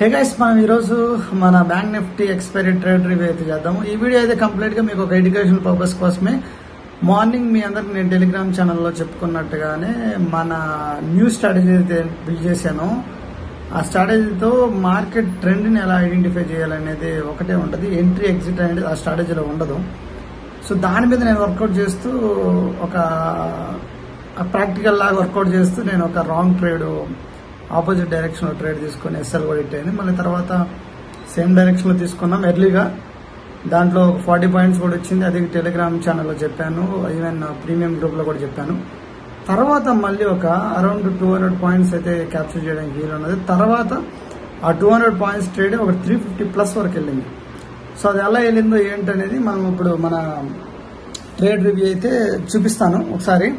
Hey guys, మనం ఈరోజు మన bank Nifty expiry trade review అయితే చేద్దాము. ఈ వీడియో అయితే కంప్లీట్గా మీకు ఒక ఎడ్యుకేషన్ పర్పస్ కోసమే. మార్నింగ్ మీ అందరికి నేను టెలిగ్రామ్ ఛానల్లో చెప్పుకున్నట్టుగానే మన న్యూ స్ట్రాటజీ అయితే బిల్డ్ చేశాను. ఆ స్ట్రాటజీతో మార్కెట్ ట్రెండ్ని ఎలా ఐడెంటిఫై చేయాలనేది ఒకటే ఉంటుంది. ఎంట్రీ ఎగ్జిట్ అనేది ఆ స్ట్రాటజీలో ఉండదు. సో దాని మీద నేను వర్కౌట్ చేస్తూ ఒక ప్రాక్టికల్ లాగా వర్కౌట్ చేస్తూ నేను ఒక రాంగ్ ట్రేడ్ ఆపోజిట్ డైరెక్షన్లో ట్రేడ్ తీసుకొని ఎస్ఎల్ కూడా హిట్ అయింది. మళ్ళీ తర్వాత సేమ్ డైరెక్షన్లో తీసుకున్నాం ఎర్లీగా. దాంట్లో 40 పాయింట్స్ కూడా వచ్చింది. అది టెలిగ్రామ్ ఛానల్లో చెప్పాను, ఈవెన్ ప్రీమియం గ్రూప్లో కూడా చెప్పాను. తర్వాత మళ్ళీ ఒక అరౌండ్ 200 పాయింట్స్ అయితే క్యాప్చర్ చేయడానికి వీలు ఉన్నది. తర్వాత ఆ 200 పాయింట్స్ ట్రేడ్ ఒక 350+ వరకు వెళ్ళింది. సో అది ఎలా వెళ్ళిందో ఏంటనేది మనం ఇప్పుడు మన ట్రేడ్ రివ్యూ అయితే చూపిస్తాను ఒకసారి,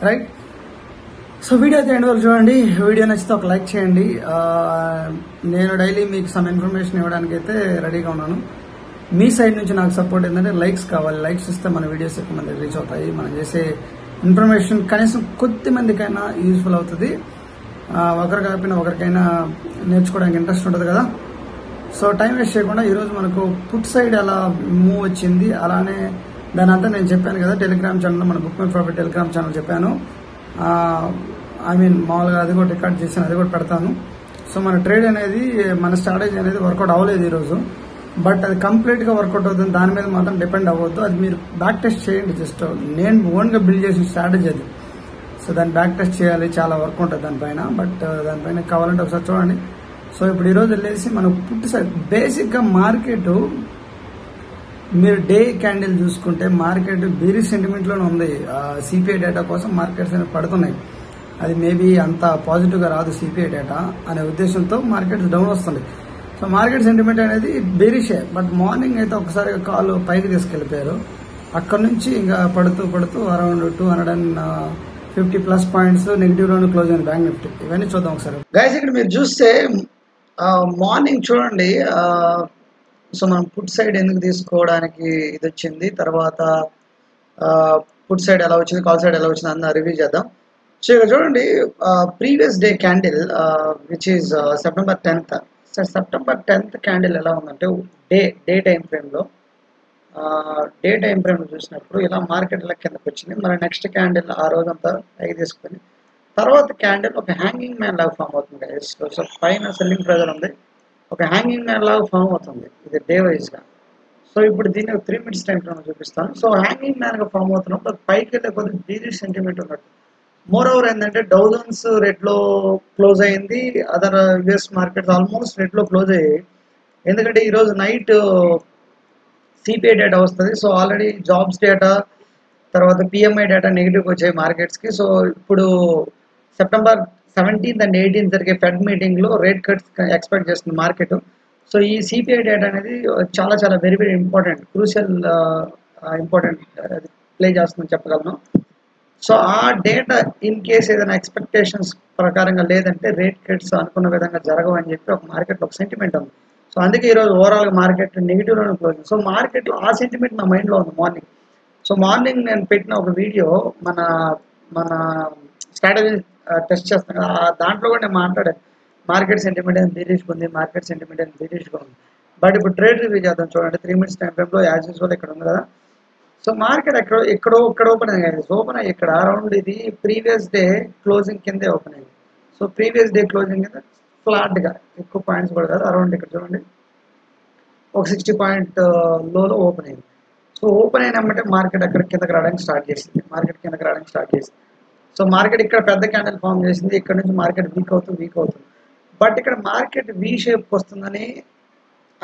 రైట్? సో వీడియో అయితే ఎండ్ వరకు చూడండి. వీడియో నచ్చితే ఒక లైక్ చేయండి. నేను డైలీ మీకు సమ్ ఇన్ఫర్మేషన్ ఇవ్వడానికి అయితే రెడీగా ఉన్నాను. మీ సైడ్ నుంచి నాకు సపోర్ట్ ఏంటంటే లైక్స్ కావాలి. లైక్స్ ఇస్తే మన వీడియోస్ ఎక్కువ మంది రీచ్ అవుతాయి. మనం చేసే ఇన్ఫర్మేషన్ కనీసం కొద్ది మందికైనా యూజ్ఫుల్ అవుతుంది. ఒకరు కాకపోయినా ఒకరికైనా నేర్చుకోవడానికి ఇంట్రెస్ట్ ఉంటుంది కదా. సో టైం వేస్ట్ చేయకుండా ఈరోజు మనకు పుట్ సైడ్ ఎలా మూవ్ వచ్చింది, అలానే దాని అంతా నేను చెప్పాను కదా టెలిగ్రామ్ ఛానల్లో, మన book my profit Telegram channel చెప్పాను. మామూలుగా అది కూడా రికార్డ్ చేశాను, అది కూడా పెడతాను. సో మన ట్రేడ్ అనేది, మన స్ట్రాటజీ అనేది వర్కౌట్ అవ్వలేదు ఈరోజు. బట్ అది కంప్లీట్గా వర్కౌట్ అవుతుంది. దాని మీద మాత్రం డిపెండ్ అవ్వద్దు. అది మీరు బ్యాక్ టెస్ట్ చేయండి. జస్ట్ నేను ఓన్గా బిల్డ్ చేసిన స్ట్రాటజీ అది. సో దాన్ని బ్యాక్ టెస్ట్ చేయాలి, చాలా వర్క్ ఉంటుంది దానిపైన. బట్ దానిపైన కావాలంటే ఒకసారి చూడండి. సో ఇప్పుడు ఈరోజు వెళ్ళేసి మనం పుట్టి సైడ్ బేసిక్గా మార్కెట్, మీరు డే క్యాండిల్ చూసుకుంటే మార్కెట్ బేరీ సెంటిమెంట్లోనే ఉంది. సిపిఐ డేటా కోసం మార్కెట్స్ అనేవి పడుతున్నాయి. అది మేబీ అంత పాజిటివ్గా రాదు సిపిఐ డేటా అనే ఉద్దేశంతో మార్కెట్స్ డౌన్ వస్తుంది. సో మార్కెట్ సెంటిమెంట్ అనేది బేరిషే. బట్ మార్నింగ్ అయితే ఒకసారి కాలు పైకి తీసుకెళ్ళిపోయారు. అక్కడ నుంచి ఇంకా పడుతూ పడుతూ అరౌండ్ 250+ పాయింట్స్ నెగిటివ్లోనే క్లోజ్ అయింది బ్యాంక్ నిఫ్టీ. ఇవన్నీ చూద్దాం ఒకసారి. గైస్, ఇక్కడ మీరు చూస్తే మార్నింగ్ చూడండి. సో మనం పుట్ సైడ్ ఎందుకు తీసుకోవడానికి ఇది వచ్చింది, తర్వాత పుట్ సైడ్ ఎలా వచ్చింది, కాల్ సైడ్ ఎలా వచ్చింది అన్న రివ్యూ చేద్దాం. సో ఇక్కడ చూడండి, previous day candle which is September 10th. September 10th candle ఎలా ఉందంటే డే టైం ఫ్రేమ్లో చూసినప్పుడు ఇలా మార్కెట్ ఇలా కిందకి వచ్చింది. మరి నెక్స్ట్ క్యాండిల్ ఆ రోజంతా పైకి తీసుకొని తర్వాత క్యాండిల్ ఒక హ్యాంగింగ్ మ్యాన్ లాగా ఫామ్ అవుతుంది. సో పైన సెల్లింగ్ ప్రెజర్ ఉంది, ఒక హ్యాంగింగ్ మ్యాన్ లాగా ఫామ్ అవుతుంది. ఇది డే వైజ్గా. సో ఇప్పుడు దీన్ని 3 minutes టైం ఫ్రేమ్ చూపిస్తాను. సో హ్యాంగింగ్ మ్యాన్గా ఫామ్ అవుతున్నప్పుడు పైకి వెళ్ళే కొద్దిగా బీరీ సెంటిమెంట్ ఉన్నట్టు. మోర్ ఓవర్ ఏంటంటే డౌజన్స్ రెడ్లో క్లోజ్ అయింది. అదర్ యుఎస్ మార్కెట్స్ ఆల్మోస్ట్ రెడ్లో క్లోజ్ అయ్యాయి. ఎందుకంటే ఈరోజు నైట్ సిపిఐ డేటా వస్తుంది. సో ఆల్రెడీ జాబ్స్ డేటా, తర్వాత పిఎంఐ డేటా నెగిటివ్గా వచ్చాయి మార్కెట్స్కి. సో ఇప్పుడు సెప్టెంబర్ 17th and 18th జరిగే ఫెడ్ మీటింగ్లో రేట్ కట్స్ ఎక్స్పెక్ట్ చేస్తుంది మార్కెట్. సో ఈ సిపిఐ డేటా అనేది చాలా చాలా very very important, crucial important play చేస్తుందని చెప్పగలను. సో ఆ డేటా ఇన్ కేస్ ఏదైనా ఎక్స్పెక్టేషన్స్ ప్రకారంగా లేదంటే రేట్ కట్స్ అనుకున్న విధంగా జరగవని చెప్పి ఒక మార్కెట్లో ఒక సెంటిమెంట్ ఉంది. సో అందుకే ఈరోజు ఓవరాల్గా మార్కెట్ నెగిటివ్లోనే క్లోజ్. సో మార్కెట్లో ఆ సెంటిమెంట్ నా మైండ్లో ఉంది మార్నింగ్. సో మార్నింగ్ నేను పెట్టిన ఒక వీడియో మన స్ట్రాటజీ టెస్ట్ చేస్తాను కదా, దాంట్లో కూడా నేను మాట్లాడాను మార్కెట్ సెంటిమెంట్ అనేది బీరిష్గా ఉంది, మార్కెట్ సెంటిమెంట్ అనేది బీరిష్గా ఉంది. బట్ ఇప్పుడు ట్రేడ్ రివ్యూ చేద్దాం. చూడండి 3 minutes టైం ఫ్రేమ్లో యాజ్ యూజువల్ ఇక్కడ ఉంది కదా. సో మార్కెట్ ఇక్కడ ఓపెన్ అయ్యింది. ఓపెన్ అయ్యి ఇక్కడ అరౌండ్ ఇది ప్రీవియస్ డే క్లోజింగ్ కిందే ఓపెన్ అయింది. సో ప్రీవియస్ డే క్లోజింగ్ కింద ఫ్లాట్గా, ఎక్కువ పాయింట్స్ కూడా కాదు, అరౌండ్ ఇక్కడ చూడండి ఒక 60 పాయింట్ లోలో ఓపెన్ అయింది. సో ఓపెన్ అయినామంటే మార్కెట్ అక్కడ కిందకి రావడానికి స్టార్ట్ చేసింది. సో మార్కెట్ ఇక్కడ పెద్ద క్యాండిల్ ఫామ్ చేసింది. ఇక్కడ నుంచి మార్కెట్ వీక్ అవుతుంది. బట్ ఇక్కడ మార్కెట్ వి షేప్కి వస్తుందని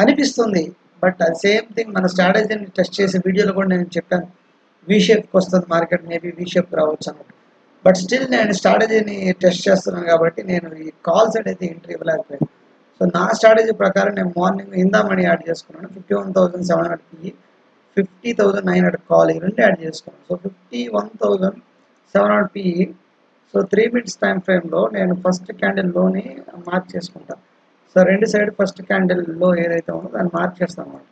అనిపిస్తుంది. బట్ అది సేమ్ థింగ్ మన స్ట్రాటజీని టెస్ట్ చేసే వీడియోలో కూడా నేను చెప్పాను, వి షేప్కి వస్తుంది మార్కెట్, మేబీ వి షేప్ రావచ్చు అన్నట్టు. బట్ స్టిల్ నేను స్ట్రాటజీని టెస్ట్ చేస్తున్నాను కాబట్టి నేను ఈ కాల్ సైడ్ అయితే ఎంట్రీ ఇవ్వలేకపోయాను. సో నా స్ట్రాటజీ ప్రకారం నేను మార్నింగ్ ఇందా మనీ యాడ్ చేసుకున్నాను. 51,700 పిఈ, 50,900 కాల్, ఈ రెండు యాడ్ చేసుకున్నాను. So 51,700 PE. So 3 minutes time ఫ్రేమ్లో నేను ఫస్ట్ క్యాండిల్లోని మార్క్ చేసుకుంటాను. సో రెండు సైడ్ ఫస్ట్ క్యాండిల్లో ఏదైతే ఉందో దాన్ని మార్క్ చేస్తాను అన్నమాట.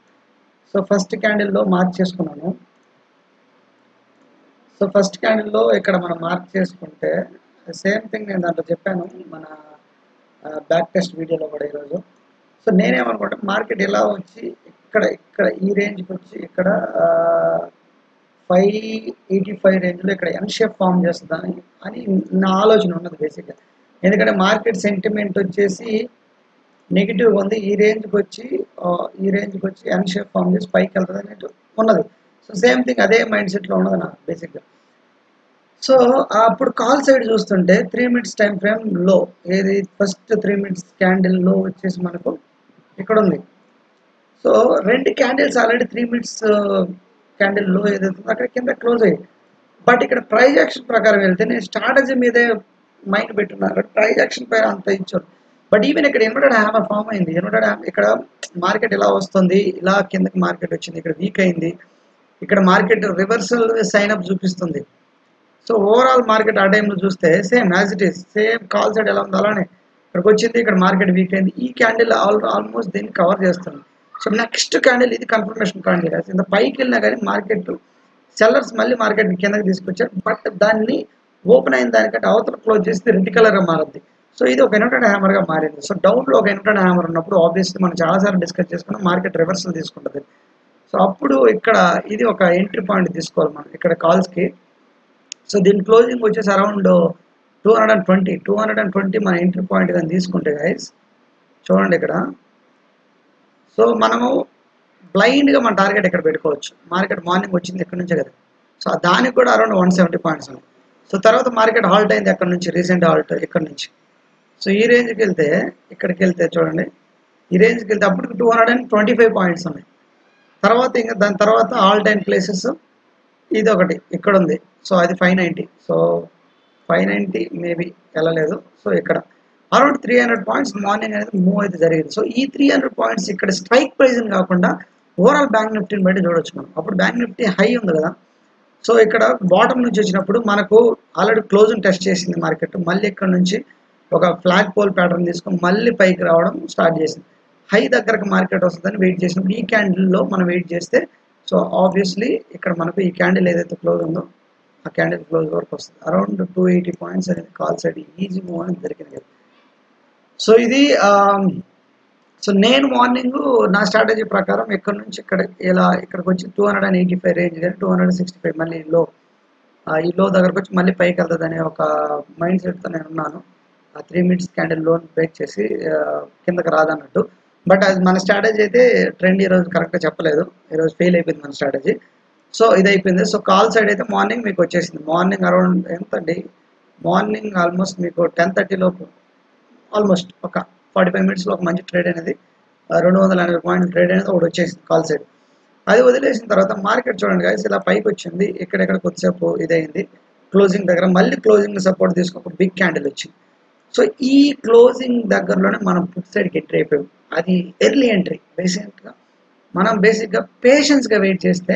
సో ఫస్ట్ క్యాండిల్లో మార్క్ చేసుకున్నాను. సో ఫస్ట్ క్యాండిల్లో ఇక్కడ మనం మార్క్ చేసుకుంటే సేమ్ థింగ్ నేను దాంట్లో చెప్పాను మన బ్యాక్ టెస్ట్ వీడియోలో కూడా ఈరోజు. సో నేనేమనుకుంటే మార్కెట్ ఇలా వచ్చి ఇక్కడ ఇక్కడ ఈ రేంజ్కి వచ్చి ఇక్కడ 585 రేంజ్లో ఇక్కడ ఎన్ షేప్ ఫామ్ చేస్తుందని అని నా ఆలోచన ఉన్నది బేసిక్గా. ఎందుకంటే మార్కెట్ సెంటిమెంట్ వచ్చేసి నెగిటివ్ ఉంది, ఈ రేంజ్కి వచ్చి ఎన్ షేప్ ఫామ్ చేసి పైకి వెళ్తుంది అనేది ఉన్నది. సో సేమ్ థింగ్ అదే మైండ్ సెట్లో ఉన్నది నాకు బేసిక్గా. సో అప్పుడు కాల్ సైడ్ చూస్తుంటే 3 minutes టైం ఫ్రేమ్ లో, ఏది ఫస్ట్ 3 minutes క్యాండిల్ లో వచ్చేసి మనకు ఇక్కడ ఉంది. So 2 candles already 3 minutes candle లో ఏదైతే అక్కడ కింద క్లోజ్ అయ్యింది. బట్ ఇక్కడ ప్రైజ్ యాక్షన్ ప్రకారం వెళ్తే నేను స్ట్రాటజీ మీదే మైండ్ పెట్టున్నాను, ప్రైజ్ యాక్షన్ పైన అంత ఇచ్చారు. బట్ ఈవెన్ ఇక్కడ ఇన్వర్టెడ్ హ్యామర్ ఫామ్ అయింది. ఇక్కడ మార్కెట్ ఇలా వస్తుంది, ఇలా కిందకి మార్కెట్ వచ్చింది, ఇక్కడ వీక్ అయింది, ఇక్కడ మార్కెట్ రివర్సల్ సైన్ అప్ చూపిస్తుంది. సో ఓవరాల్ మార్కెట్ ఆ టైంలో చూస్తే same as it is, same call side ఎలా ఉంది అలానే ఇక్కడికి వచ్చింది, ఇక్కడ మార్కెట్ వీక్ అయింది. ఈ క్యాండిల్ ఆల్మోస్ట్ దీన్ని కవర్ చేస్తుంది. సో నెక్స్ట్ క్యాండిల్ ఇది కన్ఫర్మేషన్ క్యాండిల్. ఇంత పైకి వెళ్ళినా కానీ మార్కెట్ సెల్లర్స్ మళ్ళీ మార్కెట్ కిందకి తీసుకొచ్చారు. బట్ దాన్ని ఓపెన్ అయిన దానికంటే అవతల క్లోజ్ చేస్తే రెడ్ కలర్గా మారుద్ది. సో ఇది ఒక ఇన్వర్టెడ్ హ్యామర్గా మారింది. సో డౌన్లో ఒక ఇన్వర్టెడ్ హ్యామర్ ఉన్నప్పుడు ఆబ్వియస్లీ మనం చాలాసార్లు డిస్కస్ చేసుకున్నాం, మార్కెట్ రివర్సల్ తీసుకుంటుంది. సో అప్పుడు ఇక్కడ ఇది ఒక ఎంట్రీ పాయింట్ తీసుకోవాలి మనం ఇక్కడ కాల్స్కి. సో దీని క్లోజింగ్ వచ్చేసి అరౌండ్ 220 మన ఎంట్రీ పాయింట్ కానీ తీసుకుంటే గైస్ చూడండి ఇక్కడ. సో మనము బ్లైండ్గా మన టార్గెట్ ఇక్కడ పెట్టుకోవచ్చు. మార్కెట్ మార్నింగ్ వచ్చింది ఇక్కడ నుంచే కదా, సో దానికి కూడా అరౌండ్ 170 పాయింట్స్ ఉన్నాయి. సో తర్వాత మార్కెట్ హాల్ట్ అయింది ఎక్కడ నుంచి, రీసెంట్ హాల్ట్ ఇక్కడ నుంచి. సో ఈ రేంజ్కి వెళ్తే ఇక్కడికి వెళ్తే చూడండి, ఈ రేంజ్కి వెళ్తే అప్పటికి 225 పాయింట్స్ ఉన్నాయి. తర్వాత ఇంకా దాని తర్వాత ఆల్ టైమ్ ప్లేసెస్ ఇది ఒకటి ఇక్కడ ఉంది. సో అది 590. సో 590 మేబీ వెళ్ళలేదు. సో ఇక్కడ అరౌండ్ 300 పాయింట్స్ మార్నింగ్ అనేది మూవ్ అయితే జరిగింది. సో ఈ 300 పాయింట్స్ ఇక్కడ స్ట్రైక్ ప్రైజ్ని కాకుండా ఓవరాల్ బ్యాంక్ నిఫ్టీని బట్టి చూడొచ్చు మనం. అప్పుడు బ్యాంక్ నిఫ్టీ హై ఉంది కదా, సో ఇక్కడ బాటమ్ నుంచి వచ్చినప్పుడు మనకు ఆల్రెడీ క్లోజింగ్ టెస్ట్ చేసింది మార్కెట్. మళ్ళీ ఇక్కడ నుంచి ఒక ఫ్లాగ్ పోల్ ప్యాటర్న్ తీసుకొని మళ్ళీ పైకి రావడం స్టార్ట్ చేసింది. హై దగ్గరకు మార్కెట్ వస్తుందని వెయిట్ చేసినప్పుడు ఈ క్యాండిల్లో మనం వెయిట్ చేస్తే సో ఆబ్వియస్లీ ఇక్కడ మనకు ఈ క్యాండిల్ ఏదైతే క్లోజ్ ఉందో ఆ క్యాండిల్ క్లోజ్ వరకు వస్తుంది. అరౌండ్ 280 పాయింట్స్ అనేది కాల్ సైడ్ ఈజీ మూవ్ అనేది జరిగింది. సో ఇది సో నేను మార్నింగ్ నా స్ట్రాటజీ ప్రకారం ఇక్కడ నుంచి ఇలా ఇక్కడికి వచ్చి 285 రేంజ్ కానీ 265 మళ్ళీ ఈ లో దగ్గరకు వచ్చి మళ్ళీ పైకి వెళ్తుంది అనే ఒక మైండ్ సెట్తో నేను ఉన్నాను. ఆ 3 minutes క్యాండిల్ లోన్ బ్రేక్ చేసి కిందకి రాదన్నట్టు. బట్ అది మన స్ట్రాటజీ అయితే ట్రెండ్ ఈరోజు కరెక్ట్గా చెప్పలేదు, ఈరోజు ఫెయిల్ అయిపోయింది మన స్ట్రాటజీ. సో ఇది అయిపోయింది. సో కాల్ సైడ్ అయితే మార్నింగ్ మీకు వచ్చేసింది. మార్నింగ్ అరౌండ్ ఎంతండి, మార్నింగ్ ఆల్మోస్ట్ మీకు 10:30 లోపు ఆల్మోస్ట్ ఒక 45 minutesలో ఒక మంచి ట్రేడ్ అనేది 280 పాయింట్ ట్రేడ్ అనేది ఒకటి వచ్చేసింది కాల్ సైడ్. అది వదిలేసిన తర్వాత మార్కెట్ చూడండి గైస్ ఇలా పైకి వచ్చింది, ఇక్కడ కొద్దిసేపు ఇదైంది, క్లోజింగ్ దగ్గర మళ్ళీ క్లోజింగ్ సపోర్ట్ తీసుకున్నప్పుడు బిగ్ క్యాండిల్ వచ్చింది. సో ఈ క్లోజింగ్ దగ్గరలోనే మనం పుట్ సైడ్కి ఎంట్రీ అయిపోయాం. అది ఎర్లీ ఎంట్రీ. మనం బేసిక్గా పేషెన్స్గా వెయిట్ చేస్తే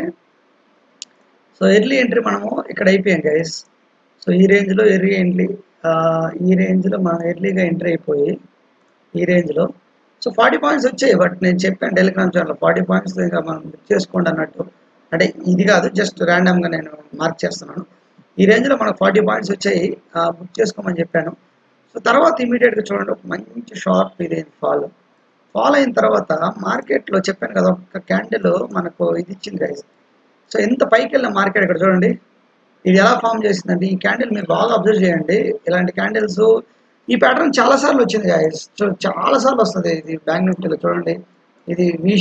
సో ఎర్లీ ఎంట్రీ మనము ఇక్కడ అయిపోయాం గైస్. సో ఈ రేంజ్లో ఈ రేంజ్లో మనం ఎర్లీగా ఎంట్రీ అయిపోయి ఈ రేంజ్లో సో 40 పాయింట్స్ వచ్చాయి. బట్ నేను చెప్పాను టెలిగ్రామ్ ఛానల్లో 40 పాయింట్స్ ఇంకా మనం బుక్ చేసుకోండి అన్నట్టు. అంటే ఇది కాదు, జస్ట్ ర్యాండమ్గా నేను మార్క్ చేస్తున్నాను. ఈ రేంజ్లో మనకు 40 పాయింట్స్ వచ్చాయి, బుక్ చేసుకోమని చెప్పాను. సో తర్వాత ఇమీడియట్గా చూడండి ఒక మంచి షార్ప్ ఇదేంటి ఫాల్ అయిన తర్వాత మార్కెట్లో చెప్పాను కదా ఒక క్యాండిల్ మనకు ఇది ఇచ్చింది గైస్. సో ఎంత పైకి వెళ్ళిన మార్కెట్ ఇక్కడ చూడండి ఇది ఎలా ఫామ్ చేసిందండి. ఈ క్యాండిల్ మీరు బాగా అబ్జర్వ్ చేయండి. ఇలాంటి క్యాండిల్స్ ఈ ప్యాటర్న్ చాలాసార్లు వచ్చింది గైస్, చాలాసార్లు వస్తుంది. ఇది బ్యాంక్ నిఫ్టీలో చూడండి, ఇది వి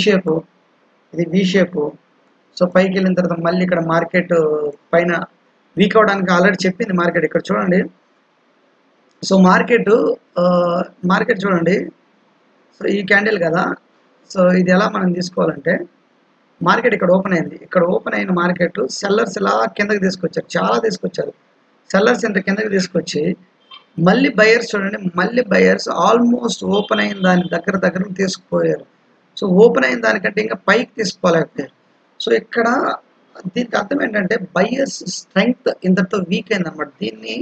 షేపు. సో పైకి వెళ్ళిన తర్వాత మళ్ళీ ఇక్కడ మార్కెట్ పైన వీక్ అవడానికి ఆల్రెడీ చెప్పింది మార్కెట్. ఇక్కడ చూడండి, సో మార్కెట్ చూడండి, సో ఈ క్యాండిల్ కదా. సో ఇది ఎలా మనం తీసుకోవాలంటే మార్కెట్ ఇక్కడ ఓపెన్ అయింది, ఇక్కడ ఓపెన్ అయిన మార్కెట్ సెల్లర్స్ ఇలా కిందకి తీసుకొచ్చారు, చాలా తీసుకొచ్చారు. సెల్లర్స్ ఇంత కిందకి తీసుకొచ్చి మళ్ళీ బయర్స్ చూడండి, మళ్ళీ బయర్స్ ఆల్మోస్ట్ ఓపెన్ అయిన దాని దగ్గర తీసుకుపోయారు. సో ఓపెన్ అయిన దానికంటే ఇంకా పైకి తీసుకోలేకపోయారు. సో ఇక్కడ దీనికి అర్థం ఏంటంటే బయర్స్ స్ట్రెంగ్త్ ఇంతటితో వీక్ అయింది అనమాట. దీన్ని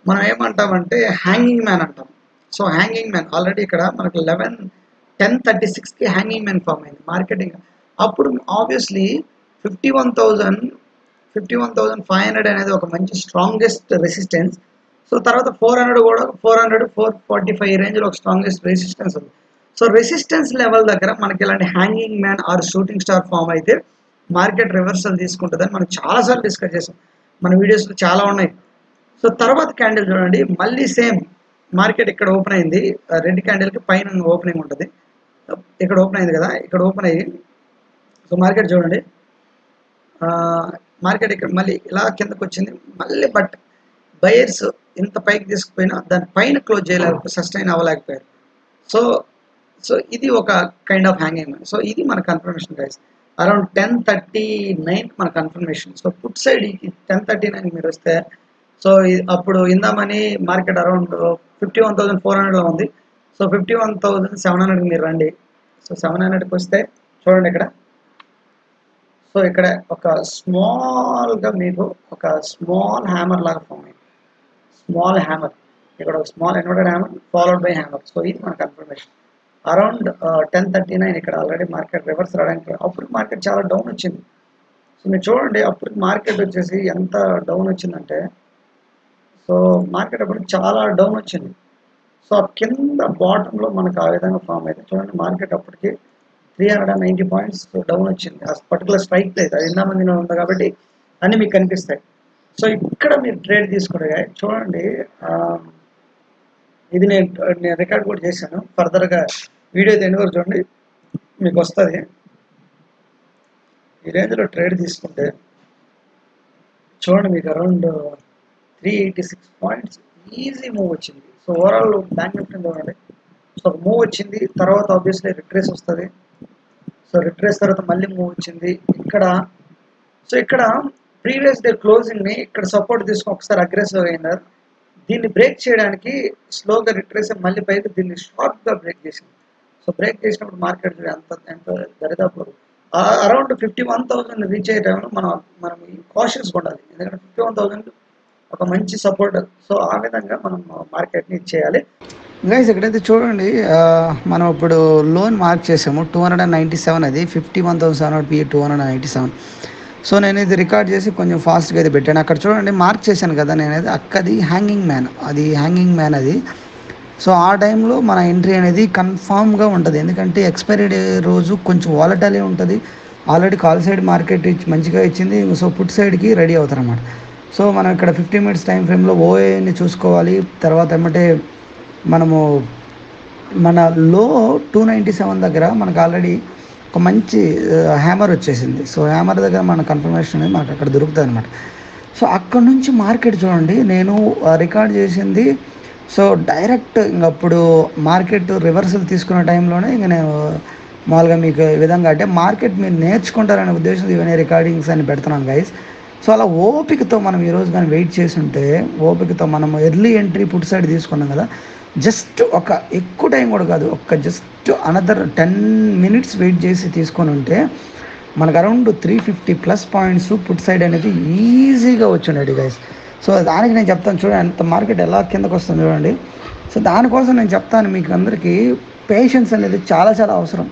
మనం ఏమంటామంటే హ్యాంగింగ్ మ్యాన్ అంటాం. సో హ్యాంగింగ్ మ్యాన్ ఆల్రెడీ ఇక్కడ మనకు 10:36కి హ్యాంగింగ్ మ్యాన్ ఫామ్ అయింది మార్కెటింగ్. అప్పుడు ఆబ్వియస్లీ 51,500 అనేది ఒక మంచి స్ట్రాంగెస్ట్ రెసిస్టెన్స్. సో తర్వాత 400 కూడా 445 రేంజ్లో ఒక స్ట్రాంగెస్ట్ రెసిస్టెన్స్ ఉంది. సో రెసిస్టెన్స్ లెవెల్ దగ్గర మనకి ఇలాంటి hanging man or shooting star form అయితే మార్కెట్ రివర్సల్ తీసుకుంటుందని మనం చాలాసార్లు డిస్కస్ చేసాం, మన వీడియోస్లో చాలా ఉన్నాయి. సో తర్వాత క్యాండిల్ చూడండి, మళ్ళీ సేమ్ మార్కెట్ ఇక్కడ ఓపెన్ అయింది, రెడ్ క్యాండిల్కి పైన ఓపెనింగ్ ఉంటుంది, ఇక్కడ ఓపెన్ అయింది కదా, ఇక్కడ ఓపెన్ అయ్యి సో మార్కెట్ చూడండి, మార్కెట్ ఇక్కడ మళ్ళీ ఇలా కిందకు వచ్చింది మళ్ళీ, బట్ బయర్స్ ఇంత పైకి తీసుకుపోయినా దాని పైన క్లోజ్ చేయలేకపోతే సస్టైన్ అవ్వలేకపోయారు. సో సో ఇది ఒక కైండ్ ఆఫ్ హ్యాంగింగ్. సో ఇది మన కన్ఫర్మేషన్ గైస్, అరౌండ్ 10:39 మన కన్ఫర్మేషన్. సో పుట్ సైడ్ 10:39 మీరు వస్తే సో అప్పుడు ఇందామని మార్కెట్ అరౌండ్ 51,400లో ఉంది. సో 51,700కి మీరు రండి. సో 700కి వస్తే చూడండి ఇక్కడ, సో ఇక్కడ ఒక స్మాల్గా మీకు ఒక స్మాల్ హ్యామర్ లాగా ఫామ్ అయింది, స్మాల్ హ్యామర్, ఇక్కడ ఒక small inverted hammer followed by hammer. So ఇది మన కన్ఫర్మేషన్. అరౌండ్ 10:39 ఇక్కడ ఆల్రెడీ మార్కెట్ రివర్స్ రావడానికి, అప్పుడు మార్కెట్ చాలా డౌన్ వచ్చింది. సో మీరు చూడండి అప్పుడు మార్కెట్ వచ్చేసి ఎంత డౌన్ వచ్చిందంటే, సో మార్కెట్ అప్పుడు చాలా డౌన్ వచ్చింది. సో కింద బాటంలో మనకు ఆ విధంగా ఫామ్ అయితే చూడండి, మార్కెట్ అప్పటికి 390 పాయింట్స్ డౌన్ వచ్చింది. ఆ పర్టికులర్ స్ట్రైక్ ప్రైస్ అది ఇందామంది ఉంది కాబట్టి అన్నీ మీకు కనిపిస్తాయి. సో ఇక్కడ మీరు ట్రేడ్ తీసుకుంటే చూడండి, ఇది నేను రికార్డ్ కూడా చేశాను, ఫర్దర్గా వీడియో ఎండ్ వరకు చూడండి మీకు వస్తుంది. ఈ రేంజ్లో ట్రేడ్ తీసుకుంటే చూడండి మీకు అరౌండ్ 386 పాయింట్స్ ఈజీ మూవ్ వచ్చింది. సో ఓవరాల్ బ్యాంక్ నిఫ్టీ చూడండి, సో ఒక మూవ్ వచ్చింది, తర్వాత ఆబ్వియస్లీ రిట్రేస్ వస్తుంది. సో రిట్రేస్ తర్వాత మళ్ళీ మూవ్ వచ్చింది ఇక్కడ. సో ఇక్కడ ప్రీవియస్ డే క్లోజింగ్ని ఇక్కడ సపోర్ట్ తీసుకుని ఒకసారి అగ్రెసివ్ అయినారు, దీన్ని బ్రేక్ చేయడానికి స్లోగా రిట్రేస్ మళ్ళీ పైకి దీన్ని షార్ప్గా బ్రేక్ చేసింది. సో బ్రేక్ చేసినప్పుడు మార్కెట్ ఎంత దరిదాపు అరౌండ్ 51,000 రీచ్ అయ్యే టైంలో మనం కాషియస్గా ఉండాలి, ఎందుకంటే 51,000 ఒక మంచి సపోర్ట్. సో ఆ విధంగా మనం మార్కెట్ని ఇచ్చేయాలి గైస్. ఇక్కడైతే చూడండి, మనం ఇప్పుడు లోన్ మార్క్ చేసాము 297, అది 51,700 PE 297. సో నేను ఇది రికార్డ్ చేసి కొంచెం ఫాస్ట్గా అయితే పెట్టాను. అక్కడ చూడండి మార్క్ చేశాను కదా నేనైతే, అక్కది హ్యాంగింగ్ మ్యాన్, అది హ్యాంగింగ్ మ్యాన్ అది. సో ఆ టైంలో మన ఎంట్రీ అనేది కన్ఫామ్గా ఉంటుంది, ఎందుకంటే ఎక్స్పైరీ డే రోజు కొంచెం వాలటాలిటీ ఉంటుంది. ఆల్రెడీ కాల్ సైడ్ మార్కెట్ మంచిగా ఇచ్చింది, సో పుట్ సైడ్కి రెడీ అవుతారు అన్నమాట. సో మనం ఇక్కడ 50 మినిట్స్ టైం ఫ్రేమ్లో ఓఏని చూసుకోవాలి. తర్వాత ఏమంటే మనము మన లో 297 దగ్గర మనకు ఆల్రెడీ ఒక మంచి హ్యామర్ వచ్చేసింది. సో హ్యామర్ దగ్గర మన కన్ఫర్మేషన్ అనేది మనకు అక్కడ దొరుకుతుంది అనమాట. సో అక్కడ నుంచి మార్కెట్ చూడండి, నేను రికార్డ్ చేసింది. సో డైరెక్ట్ ఇంకప్పుడు మార్కెట్ రివర్సల్ తీసుకున్న టైంలోనే ఇంక నేను మామూలుగా మీకు ఈ విధంగా అంటే మార్కెట్ మీరు నేర్చుకుంటారనే ఉద్దేశంతో ఇవన్నీ రికార్డింగ్స్ అని పెడుతున్నాను గైస్. సో అలా ఓపికతో మనం ఈరోజు కానీ వెయిట్ చేసి ఉంటే, ఓపికతో మనం ఎర్లీ ఎంట్రీ పుట్ సైడ్ తీసుకున్నాం కదా, జస్ట్ ఒక ఎక్కువ టైం కూడా కాదు, ఒక జస్ట్ అనదర్ 10 మినిట్స్ వెయిట్ చేసి తీసుకొని ఉంటే మనకు అరౌండ్ 350+ పాయింట్స్ పుట్ సైడ్ అనేది ఈజీగా వచ్చిండేది గైస్. సో దానికి నేను చెప్తాను చూడండి, ఎంత మార్కెట్ ఎలా కిందకు వస్తుంది చూడండి. సో దానికోసం నేను చెప్తాను మీకు అందరికీ పేషెన్స్ అనేది చాలా చాలా అవసరం.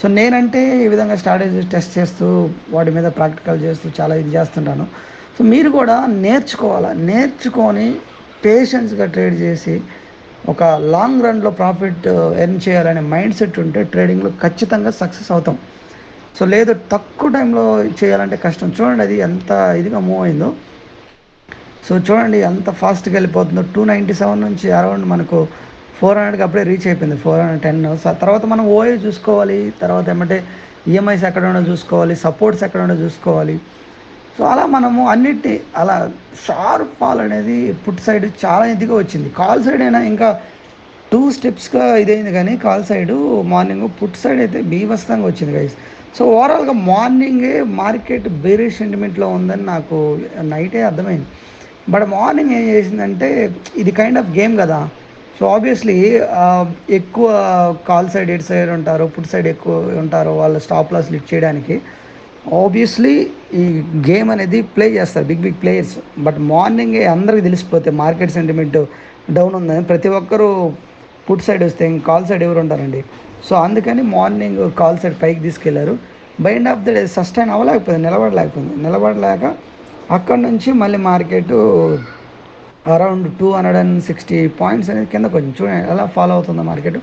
సో నేనంటే ఈ విధంగా స్ట్రాటజీస్ టెస్ట్ చేస్తూ వాటి మీద ప్రాక్టికల్ చేస్తూ చాలా ఇది చేస్తుంటాను. సో మీరు కూడా నేర్చుకొని పేషెన్స్గా ట్రేడ్ చేసి ఒక లాంగ్ రన్లో ప్రాఫిట్ ఎర్న్ చేయాలనే మైండ్ సెట్ ఉంటే ట్రేడింగ్లో ఖచ్చితంగా సక్సెస్ అవుతాం. సో లేదు తక్కువ టైంలో చేయాలంటే కష్టం. చూడండి అది ఎంత ఇదిగా మూవ్ అయిందో. సో చూడండి ఎంత ఫాస్ట్గా వెళ్ళిపోతుందో. 297 నుంచి అరౌండ్ మనకు 400కి అప్పుడే రీచ్ అయిపోయింది, 410. తర్వాత మనం ఓఏ చూసుకోవాలి, తర్వాత ఏమంటే ఈఎంఐస్ ఎక్కడ ఉండో చూసుకోవాలి, సపోర్ట్స్ ఎక్కడ ఉండో చూసుకోవాలి. సో అలా మనము అన్నిటి అలా షార్ప్ ఫాల్ అనేది పుట్ సైడ్ చాలా ఇదిగా వచ్చింది. కాల్ సైడ్ అయినా ఇంకా 2 స్టెప్స్గా ఇదైంది, కానీ call side morning put side అయితే బీభత్సంగా వచ్చింది గైస్. సో ఓవరాల్గా మార్నింగే మార్కెట్ బేరిష్ సెంటిమెంట్లో ఉందని నాకు నైటే అర్థమైంది. బట్ మార్నింగ్ ఏం చేసిందంటే ఇది కైండ్ ఆఫ్ గేమ్ కదా. సో ఆబ్వియస్లీ ఎక్కువ కాల్ సైడ్ ఎడ్ సైడ్ ఉంటారు, పుట్ సైడ్ ఎక్కువ ఉంటారు, వాళ్ళు స్టాప్ లాస్ లిట్ చేయడానికి ఆబ్వియస్లీ ఈ గేమ్ అనేది ప్లే చేస్తారు బిగ్ ప్లేయర్స్. బట్ మార్నింగే అందరికీ తెలిసిపోతే మార్కెట్ సెంటిమెంట్ డౌన్ ఉందని ప్రతి ఒక్కరూ పుట్ సైడ్ వస్తే ఇంక కాల్ సైడ్ ఎవరు ఉంటారండి. సో అందుకని మార్నింగ్ కాల్ సైడ్ పైకి తీసుకెళ్లారు. By end of the day sustain అవ్వలేకపోయింది, నిలబడలేక అక్కడ నుంచి మళ్ళీ మార్కెట్ అరౌండ్ 260 పాయింట్స్ అనేది కిందకు వచ్చింది. చూడండి ఎలా ఫాలో అవుతుందో మార్కెట్.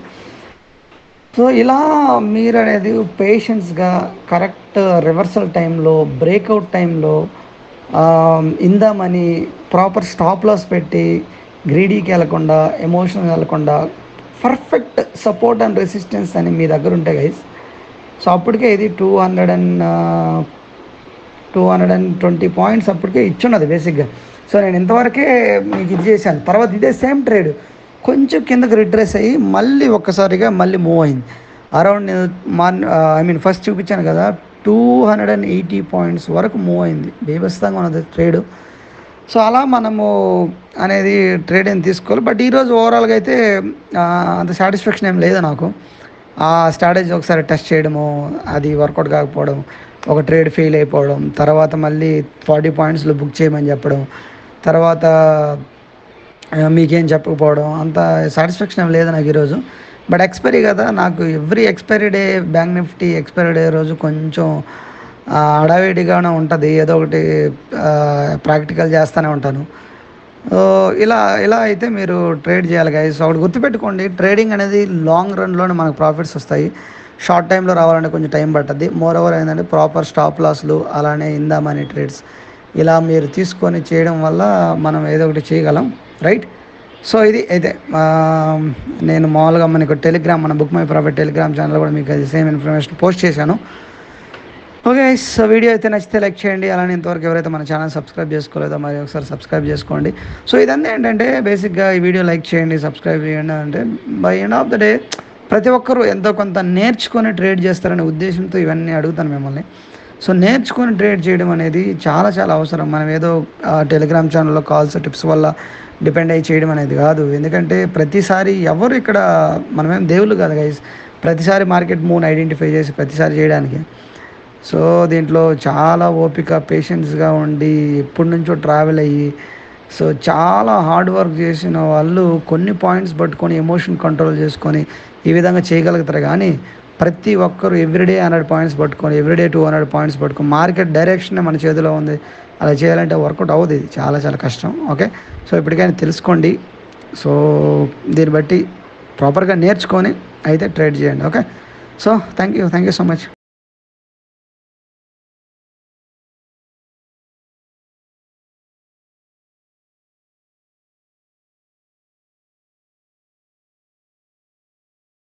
సో ఇలా మీరు అనేది పేషెన్స్గా కరెక్ట్ రివర్సల్ టైంలో బ్రేక్అవుట్ టైంలో ఇందామని ప్రాపర్ స్టాప్ లాస్ పెట్టి గ్రీడీకి వెళ్ళకుండా ఎమోషనల్ వెళ్ళకుండా పర్ఫెక్ట్ సపోర్ట్ అండ్ రెసిస్టెన్స్ అని మీ దగ్గర ఉంటాయి గైస్. సో అప్పటికే ఇది 220 పాయింట్స్ అప్పటికే ఇచ్చున్నది బేసిక్గా. సో నేను ఇంతవరకే మీకు ఇది చేశాను. తర్వాత ఇదే సేమ్ ట్రేడ్ కొంచెం కిందకి రిట్రేస్ అయ్యి మళ్ళీ ఒక్కసారిగా మళ్ళీ మూవ్ అయింది అరౌండ్ ఫస్ట్ చూపించాను కదా 280 పాయింట్స్ వరకు మూవ్ అయింది. బీభత్సంగా ఉన్నది ట్రేడ్. సో అలా మనము అనేది ట్రేడ్ ఏం తీసుకోవాలి. బట్ ఈరోజు ఓవరాల్గా అయితే అంత సాటిస్ఫాక్షన్ ఏం లేదు నాకు. ఆ స్ట్రాటజీ ఒకసారి టెస్ట్ చేయడము, అది వర్కౌట్ కాకపోవడం, ఒక ట్రేడ్ ఫెయిల్ అయిపోవడం, తర్వాత మళ్ళీ 40 పాయింట్స్లో బుక్ చేయమని చెప్పడం, తర్వాత మీకేం చెప్పకపోవడం, అంత సాటిస్ఫాక్షన్ ఏం లేదు నాకు ఈరోజు. బట్ ఎక్స్పైరీ కదా, నాకు every expiry day bank Nifty expiry day రోజు కొంచెం హడావిడిగానే ఉంటుంది. ఏదో ఒకటి ప్రాక్టికల్ చేస్తూనే ఉంటాను. ఇలా ఇలా అయితే మీరు ట్రేడ్ చేయాలి గైస్. ఒకటి గుర్తుపెట్టుకోండి, ట్రేడింగ్ అనేది లాంగ్ రన్లోనే మనకు ప్రాఫిట్స్ వస్తాయి. షార్ట్ టైంలో రావాలంటే కొంచెం టైం పడుతుంది. మోర్ ఓవర్ ఏంటంటే ప్రాపర్ స్టాప్ లాస్లు, అలానే ఇందామని ట్రేడ్స్ ఇలా మీరు తీసుకొని చేయడం వల్ల మనం ఏదో ఒకటి చేయగలం, రైట్? సో ఇది అయితే నేను మామూలుగా మనకు టెలిగ్రామ్, మన book my profit Telegram channel కూడా మీకు అది సేమ్ ఇన్ఫర్మేషన్ పోస్ట్ చేశాను. ఓకే, సో వీడియో అయితే నచ్చితే లైక్ చేయండి. అలానే ఇంతవరకు ఎవరైతే మన ఛానల్ సబ్స్క్రైబ్ చేసుకోలేదో మరి ఒకసారి సబ్స్క్రైబ్ చేసుకోండి. సో ఇదంతా ఏంటంటే బేసిక్గా ఈ వీడియో లైక్ చేయండి, సబ్స్క్రైబ్ చేయండి. అంటే by end of the day ప్రతి ఒక్కరూ ఎంతో కొంత నేర్చుకొని ట్రేడ్ చేస్తారనే ఉద్దేశంతో ఇవన్నీ అడుగుతాను మిమ్మల్ని. సో నేర్చుకొని ట్రేడ్ చేయడం అనేది చాలా చాలా అవసరం. మనం ఏదో టెలిగ్రామ్ ఛానల్లో కాల్స్ టిప్స్ వల్ల డిపెండ్ అయ్యి చేయడం అనేది కాదు. ఎందుకంటే ప్రతిసారి ఎవరు ఇక్కడ మనమేం దేవుళ్ళు కాదు గైస్, ప్రతిసారి మార్కెట్ మూవ్ని ఐడెంటిఫై చేసి ప్రతిసారి చేయడానికి. సో దీంట్లో చాలా ఓపిక, పేషెన్స్గా ఉండి ఎప్పటి నుంచో ట్రావెల్ అయ్యి సో చాలా హార్డ్ వర్క్ చేసిన వాళ్ళు కొన్ని పాయింట్స్ పట్టుకొని ఎమోషన్ కంట్రోల్ చేసుకొని ఈ విధంగా చేయగలుగుతారు. కానీ ప్రతి ఒక్కరు ఎవ్రీడే 100 పాయింట్స్ పట్టుకొని, ఎవ్రీడే 200 పాయింట్స్ పట్టుకొని, మార్కెట్ డైరెక్షన్ మన చేతిలో ఉంది, అలా చేయాలంటే వర్కౌట్ అవ్వదు. ఇది చాలా చాలా కష్టం. ఓకే, సో ఇప్పటికైనా తెలుసుకోండి. సో దీన్ని బట్టి ప్రాపర్గా నేర్చుకొని అయితే ట్రేడ్ చేయండి. Okay, so thank you so much.